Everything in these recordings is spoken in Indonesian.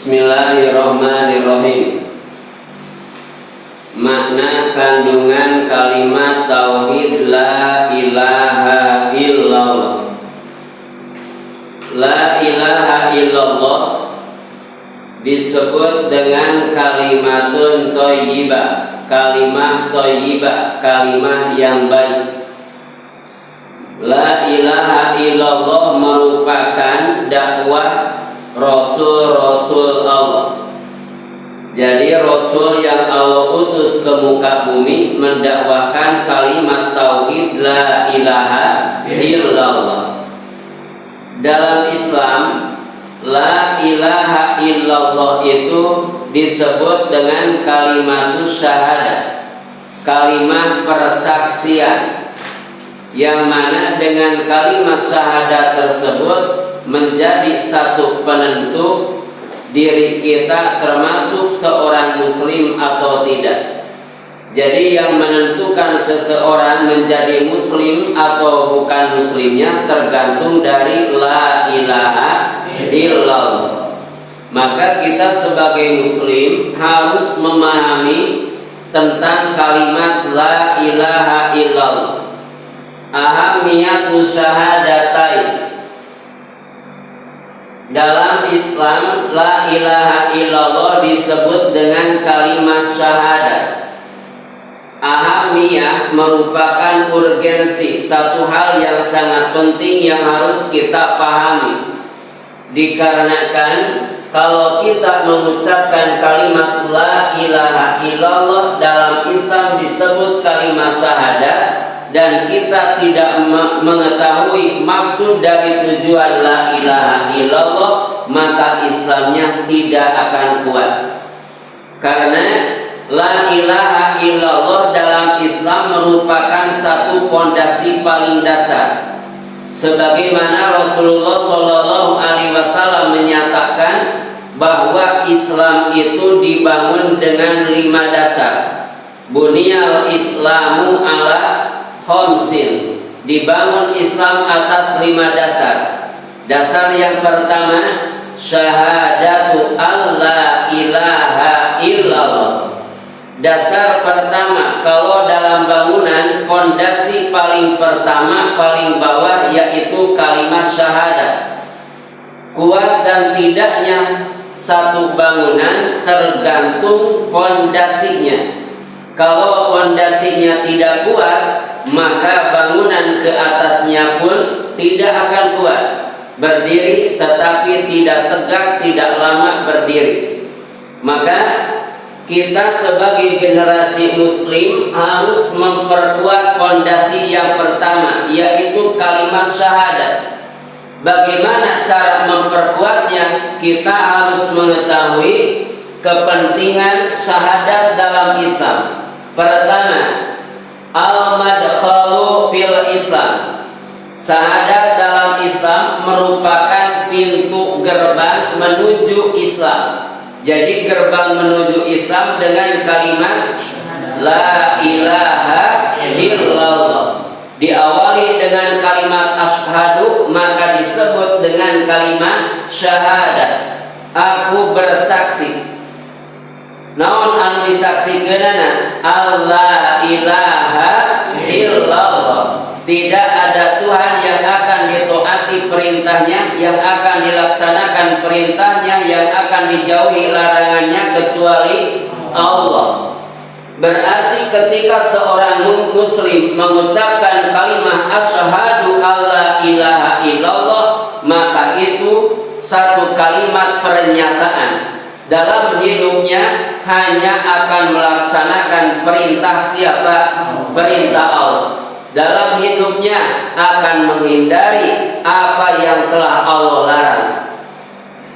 Bismillahirrahmanirrahim. Makna kandungan kalimat tauhid la ilaha illallah. La ilaha illallah disebut dengan kalimatun thayyibah, kalimah thayyibah, kalimah yang baik. La ilaha illallah merupakan dakwah Rasul-Rasul Allah. Jadi Rasul yang Allah utus ke muka bumi mendakwahkan kalimat tauhid la ilaha illallah. Dalam Islam, la ilaha illallah itu disebut dengan kalimatus syahadat, kalimat persaksian, yang mana dengan kalimat syahadat tersebut menjadi satu penentu diri kita termasuk seorang muslim atau tidak. Jadi yang menentukan seseorang menjadi muslim atau bukan muslimnya tergantung dari la ilaha illallah. Maka kita sebagai muslim harus memahami tentang kalimat la ilaha illallah. Ahamiyatu syahadatain. Dalam Islam, la ilaha illallah disebut dengan kalimat syahadat. Ahamiyah merupakan urgensi, satu hal yang sangat penting yang harus kita pahami. Dikarenakan kalau kita mengucapkan kalimat la ilaha illallah dalam Islam disebut kalimat syahadat, dan kita tidak mengetahui maksud dari tujuan la ilaha illallah, maka Islamnya tidak akan kuat. Karena la ilaha illallah dalam Islam merupakan satu pondasi paling dasar. Sebagaimana Rasulullah SAW menyatakan bahwa Islam itu dibangun dengan 5 dasar. Bunyal Islamu ala khamsin, dibangun Islam atas 5 dasar. Dasar yang pertama, syahadatu alla ilaha illallah. Dasar pertama kalau dalam bangunan, pondasi paling pertama, paling bawah, yaitu kalimat syahadat. Kuat dan tidaknya satu bangunan tergantung pondasinya. Kalau pondasinya tidak kuat, maka bangunan ke atasnya pun tidak akan kuat. Berdiri tetapi tidak tegak, tidak lama berdiri. Maka kita sebagai generasi muslim harus memperkuat pondasi yang pertama, yaitu kalimat syahadat. Bagaimana cara memperkuatnya? Kita harus mengetahui kepentingan syahadat dalam Islam. Pertama, al-madkhalu fil Islam. Syahadat dalam Islam merupakan pintu gerbang menuju Islam. Jadi gerbang menuju Islam dengan kalimat la ilaha illallah. Diawali dengan kalimat asyhadu, maka disebut dengan kalimat syahadat. Aku bersaksi. Naon anu disaksikeunana? Allah ilaha illallah. Tidak ada Tuhan yang akan ditaati perintahnya, yang akan dilaksanakan perintahnya, yang akan dijauhi larangannya kecuali Allah. Berarti ketika seorang muslim mengucapkan kalimat asyhadu alla ilaha illallah, maka itu satu kalimat pernyataan. Dalam hidupnya hanya akan melaksanakan perintah siapa? Perintah Allah. Dalam hidupnya akan menghindari apa yang telah Allah larang.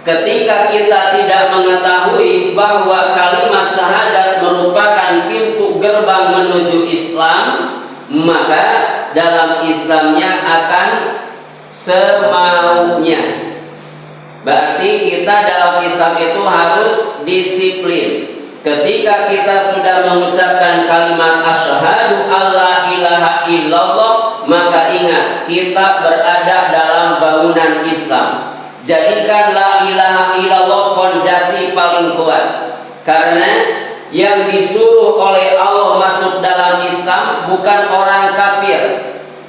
Ketika kita tidak mengetahui bahwa kalimat syahadat merupakan pintu gerbang menuju Islam, maka dalam Islamnya akan semaunya. Berarti kita dalam Islam itu harus disiplin. Ketika kita sudah mengucapkan kalimat asyhadu alla ilaha illallah, maka ingat kita berada dalam bangunan Islam. Jadikan la ilaha illallah pondasi kuat. Karena yang disuruh oleh Allah masuk dalam Islam bukan orang kafir,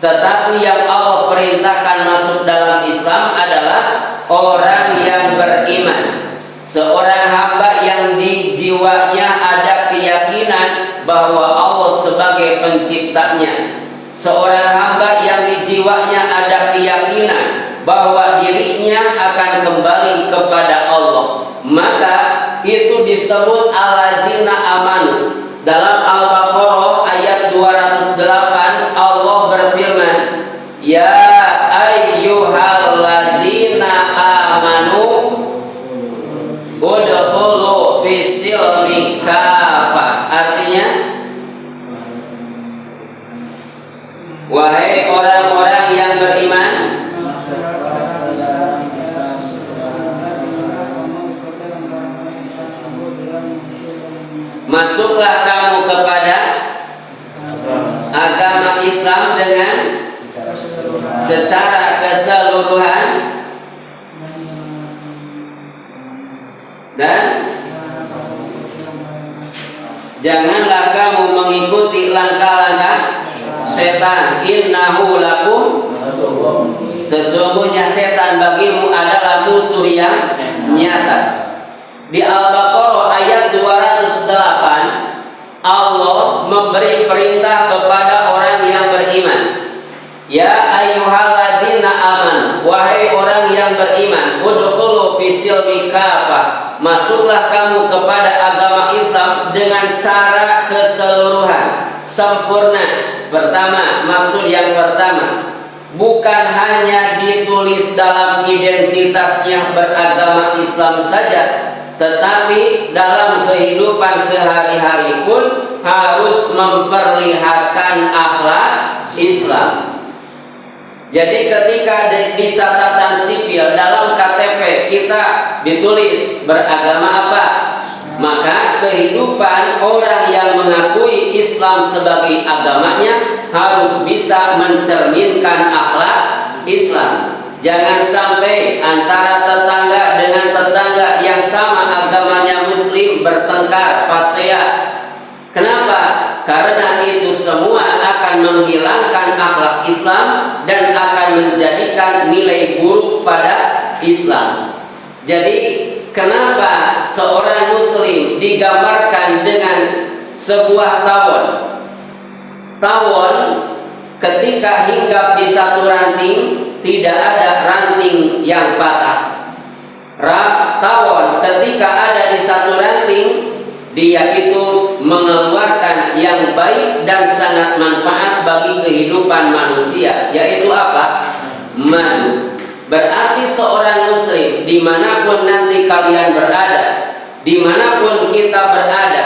tetapi yang Allah perintahkan masuk dalam Islam adalah orang yang beriman. Seorang hamba yang di jiwanya ada keyakinan bahwa Allah sebagai penciptanya. Seorang hamba yang di jiwanya ada keyakinan bahwa dirinya akan kembali kepada Allah, maka itu disebut allazina amanu. Dalam Al-Baqarah ayat 208 Allah berfirman, ya ayyuhallazina amanu udkhulu fis-silmi kafah. Artinya, wahai orang-orang yang beriman, masuklah kamu kepada agama Islam dengan secara keseluruhan, dan janganlah kamu mengikuti langkah-langkah setan. Innahu lakum, sesungguhnya setan bagimu adalah musuh yang nyata. Di Al-Baqarah ayat 208 Allah memberi perintah kepada orang yang beriman. Ya ayyuhallazina amanu, wahai orang yang beriman, udkhulu fis-silmi kafah, masuklah kamu kepada agama Islam dengan cara keseluruhan, sempurna. Pertama, maksud yang pertama, bukan hanya ditulis dalam identitasnya beragama Islam saja, tetapi dalam kehidupan sehari-hari pun harus memperlihatkan akhlak Islam. Jadi ketika di catatan sipil dalam KTP kita ditulis beragama apa, maka kehidupan orang yang mengakui Islam sebagai agamanya harus bisa mencerminkan akhlak Islam. Jangan sampai antara tetangga dengan tetangga yang sama agamanya Muslim bertengkar, pasea. Kenapa? Karena itu semua akan menghilangkan akhlak Islam dan akan menjadikan nilai buruk pada Islam. Jadi kenapa seorang Muslim digambarkan dengan sebuah tawon? Tawon ketika hinggap di satu ranting, tidak ada ranting yang patah. Tawon ketika ada di satu ranting, dia itu mengeluarkan yang baik dan sangat manfaat bagi kehidupan manusia, yaitu apa? Madu. Berarti seorang Muslim dimanapun nanti kalian berada, dimanapun kita berada,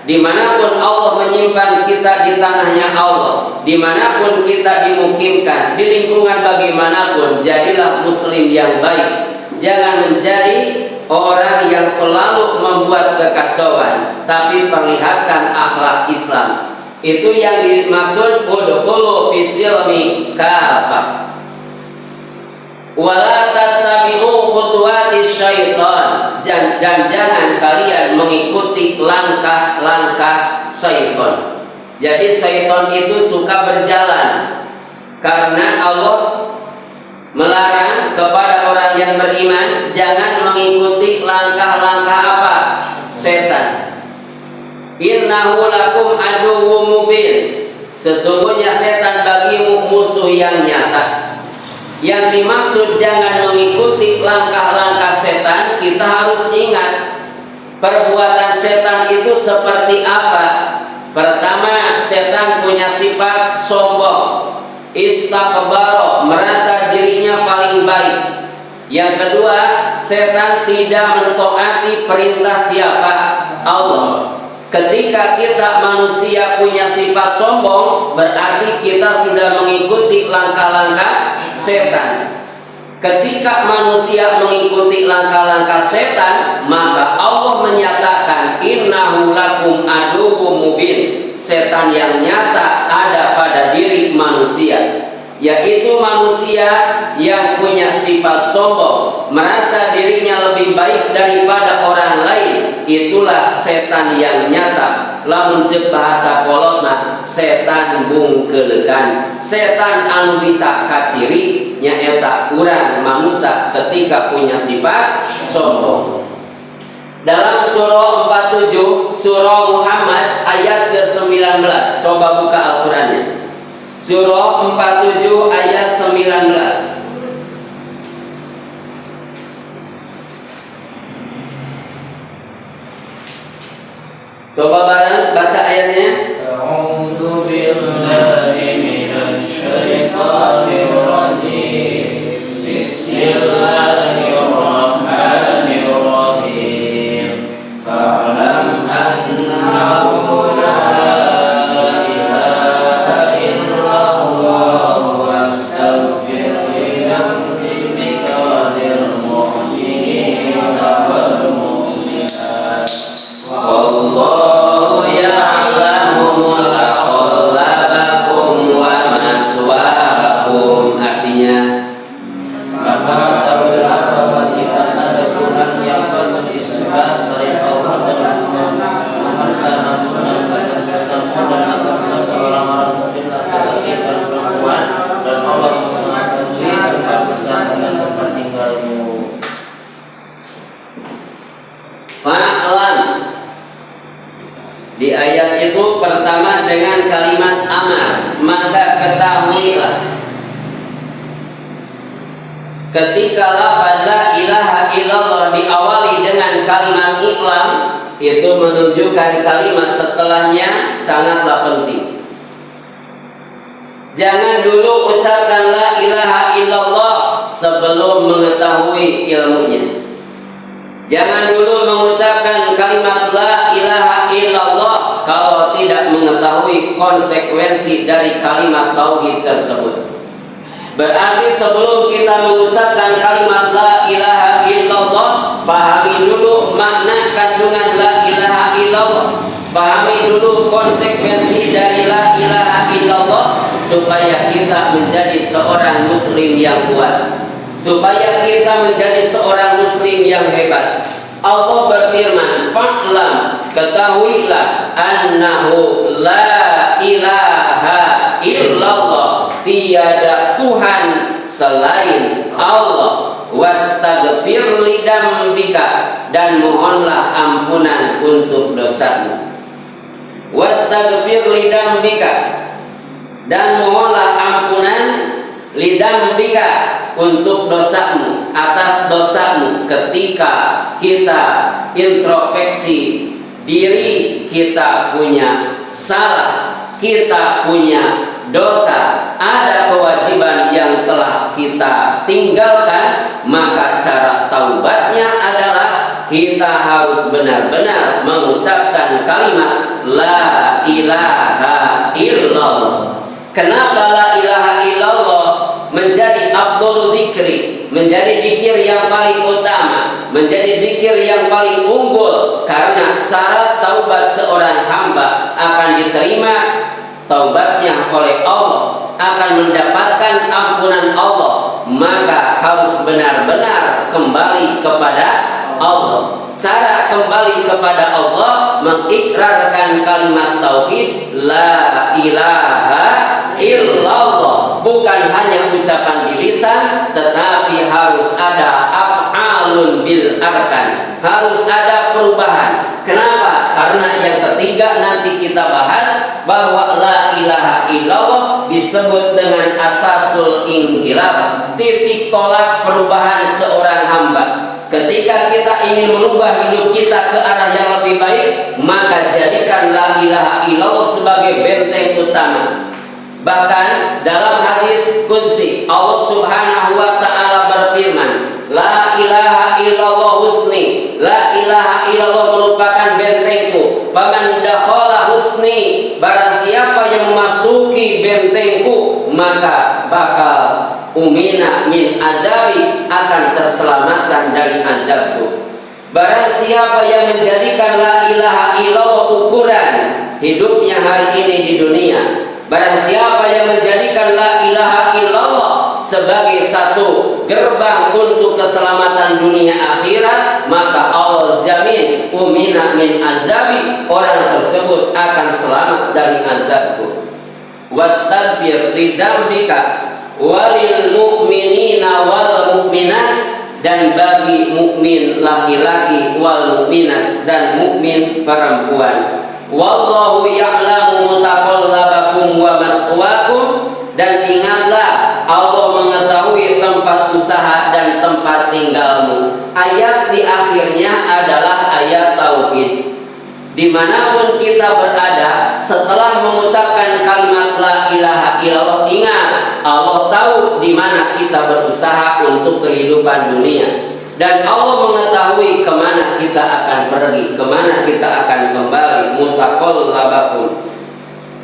dimanapun Allah menyimpan kita di tanahnya Allah, dimanapun kita dimukimkan, di lingkungan bagaimanapun, jadilah Muslim yang baik. Jangan menjadi orang yang selalu membuat kekacauan, tapi perlihatkan akhlak Islam. Itu yang dimaksud udkhulu fis-silmi kafah. Wala tattabi'u khutuwatis syaitan, dan jangan kalian mengikuti langkah-langkah syaitan. Jadi syaitan itu suka berjalan, karena Allah melarang kepada orang yang beriman jangan mengikuti langkah-langkah apa? Setan. Innahu lakum aduwwum mubin, sesungguhnya setan bagimu musuh yang nyata. Yang dimaksud jangan mengikuti langkah-langkah setan, kita harus ingat perbuatan setan itu seperti apa. Pertama, setan punya sifat sombong, istakbaro, merasa dirinya paling baik. Yang kedua, setan tidak mentaati perintah siapa? Allah. Ketika kita manusia punya sifat sombong, berarti kita sudah mengikuti langkah-langkah setan. Ketika manusia mengikuti langkah-langkah setan, maka Allah menyatakan innahu lakum aduwwum mubin, setan yang nyata ada pada diri manusia, yaitu manusia yang punya sifat sombong, merasa dirinya lebih baik daripada orang lain, itulah setan yang nyata. Lamun cek bahasa kolotna setan bungkelekan, setan anu bisa kaciri nyaeta urang manusia ketika punya sifat sombong. Dalam surah 47 surah Muhammad ayat ke-19, coba buka Al-Qur'annya. Surah 47 ayat 19. Coba bareng baca ayatnya. A'udzu billahi minasy syaithanir rajim. Bismillahirrahmanirrahim. Fa'lam annahu la ilaha illallah wastaghfir li dhanbika walil mu'minina wal mu'minat. Wallahu ya'lamu mutaqallabakum wa maswaakum. Artinya, maka ketahuilah bahwa tidak ada Tuhan yang berisma selain Allah dan memohonkan ampunan atas dosa dan atas dosa orang-orang mukmin laki-laki dan perempuan, dan Allah mengetahui tempat bersama dan tempat tinggalmu. fa'lam. Di ayat itu pertama dengan kalimat amar, maka ketahuilah. Ketika lafaz la ilaha illallah diawali dengan kalimat iklam, itu menunjukkan kalimat setelahnya sangatlah penting. Jangan dulu ucapkan la ilaha illallah sebelum mengetahui ilmunya. Jangan dulu mengucapkan kalimat la ilaha illallah kalau tidak mengetahui konsekuensi dari kalimat tauhid tersebut. Berarti sebelum kita mengucapkan kalimat la ilaha illallah, pahami dulu makna kandungan la ilaha illallah. Pahami dulu konsekuensi dari la ilaha illallah supaya kita menjadi seorang muslim yang kuat, supaya kita menjadi seorang muslim yang hebat. Allah berfirman, "Fa'lam," ketahuilah, "annahu la ilaha illallah," tiada Tuhan selain Allah. "Wastaghfir lidambika," dan mohonlah ampunan untuk dosamu. "Wastaghfir lidambika," dan mohonlah ampunan lidambika, untuk dosamu, atas dosamu. Ketika kita introspeksi diri, kita punya salah, kita punya dosa, ada kewajiban yang telah kita tinggalkan, maka cara taubatnya adalah kita harus benar-benar mengucapkan kalimat la ilaha illallah. Kenapa la ilaha illallah menjadi afdhalul dzikri, menjadi zikir yang paling utama, menjadi zikir yang paling unggul? Karena syarat taubat seorang hamba akan diterima taubatnya oleh Allah, akan mendapatkan ampunan Allah, maka harus benar-benar kembali kepada Allah. Cara kembali kepada Allah mengikrarkan kalimat tauhid la ilaha illallah. Bukan hanya ucapan di lisan, tetapi harus ada af'alun bil arkan, harus ada perubahan. Kenapa? Karena yang ketiga nanti kita bahas bahwa la ilaha illallah disebut dengan asasul inqilab, titik tolak perubahan seorang hamba. Ketika kita ingin merubah hidup kita ke arah yang lebih baik, maka jadikan la ilaha illallah sebagai benteng utama. Bahkan dalam hadis qudsi Allah Subhanahu wa taala berfirman, la ilaha illallah husni, la ilaha illallah merupakan bentengku. Faman dakhala husni, barang siapa yang memasuki bentengku, maka bakal umina min azabi, akan terselamatkan dari azabku. Barang siapa yang menjadikan la ilaha illallah ukuran hidupnya hari ini di dunia, barang siapa yang menjadikan la ilaha illallah sebagai satu gerbang untuk keselamatan dunia akhirat, maka Allah jamin umina min azabi, orang tersebut akan selamat dari azabku. Wastaghfir li dzambika walil mu'minina wal mu'minat, dan bagi mukmin laki-laki wal mu'minas, dan mukmin perempuan. Wallahu ya'lamu mutaqallabakum wa maswaakum, dan ingatlah Allah mengetahui tempat usaha dan tempat tinggalmu. Ayat di akhirnya adalah ayat tauhid. Dimanapun kita berada, setelah mengucapkan kalimat la ilaha illallah, ingat Allah tahu di mana kita berusaha untuk kehidupan dunia, dan Allah mengetahui kemana kita akan pergi, kemana kita akan kembali. Mutaqallabakum,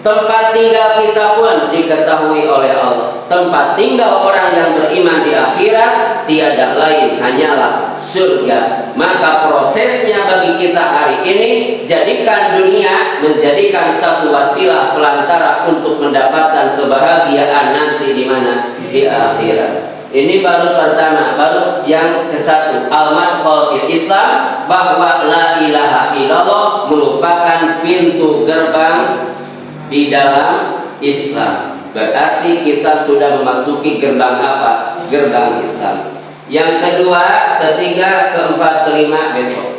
tempat tinggal kita pun diketahui oleh Allah. Tempat tinggal orang yang beriman di akhirat tiada lain hanyalah surga. Maka prosesnya bagi kita hari ini, jadikan dunia menjadikan satu wasilah pelantara untuk mendapatkan kebahagiaan nanti di mana? Di akhirat. Ini baru pertama, baru yang ke-1, al-madkhal fil Islam, bahwa la ilaha illallah merupakan pintu gerbang di dalam Islam. Berarti kita sudah memasuki gerbang apa? Gerbang Islam. Yang kedua, ketiga, keempat, kelima besok.